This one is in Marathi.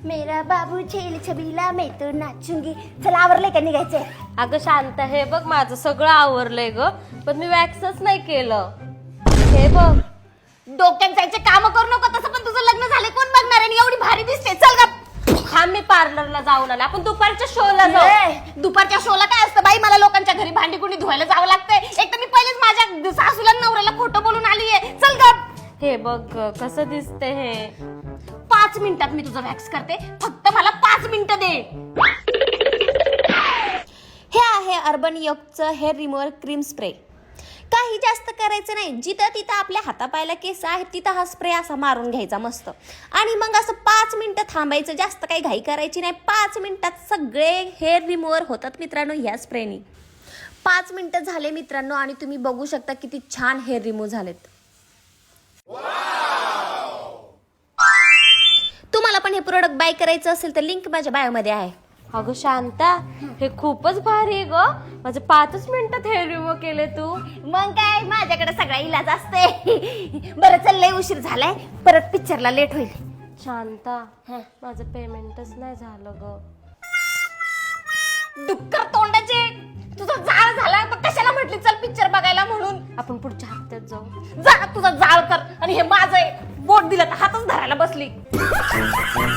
मेरा बाबू झेल छबीला मैं तो नाचूंगी. चला आवरले का निघायचंय? अगं शांत, हे बघ माझं सगळं आवरलंय ग, पण मी वॅक्सच नाही केलं. हे बघ, डोक्यात जायचे काम करू नको. तसं पण तुझं लग्न झाले कोण बघणार आणि एवढी भारी दिसते. चल गा. हा मी पार्लरला जाऊन आले, आपण दुपारच्या शोला जाऊ. दुपारच्या शोला काय असतं बाई? मला लोकांच्या घरी भांडी कुंडी धुवायला जावं लागतंय. एक तर मी पहिलेच माझ्या सासूला नवऱ्याला खोटं बोलून आलीये. चल गा. हे बघ कसं दिसते हे. 5 मिनिटात मी तुझं वॅक्स करते. फक्त मला 5 मिनिटं दे. हे आहे अर्बन योगचं हेअर रिमूव्हर क्रीम स्प्रे. काही जास्त करायचं नाही. जिथं तिथं आपल्या हातापायला केस आहेत तिथं हा स्प्रे असा मारून घ्यायचा मस्त, आणि मग असं 5 मिनिटं थांबायचं. जास्त काही घाई करायची नाही. 5 मिनिटात सगळे हेअर रिमूव्हर होतात मित्रांनो ह्या स्प्रेनी. 5 मिनिटं झाले मित्रांनो आणि तुम्ही बघू शकता किती छान हेअर रिमूव्ह झालेत. तुम्हाला पण हे प्रोडक्ट बाय करायचं असेल तर लिंक माझ्या बायोमध्ये आहे. अगं शांता, हे खूपच भारी आहे ग. माझे 5 मिनिटात हेअर रिमूव्ह केले तू. मग काय, माझ्याकडे सगळा इलाज असते. बरं चल, लय उशीर झालाय, परत पिक्चरला लेट होईल. शांता, माझं पेमेंटच नाही झालं ग. डुक्कर तोंडाचे, तुझा जाळ झाला तर कशाला म्हटली चल पिक्चर बघायला म्हणून? आपण पुढच्या हप्त्यात जाऊ. जा तुझा जाळ कर, आणि हे माझं आहे.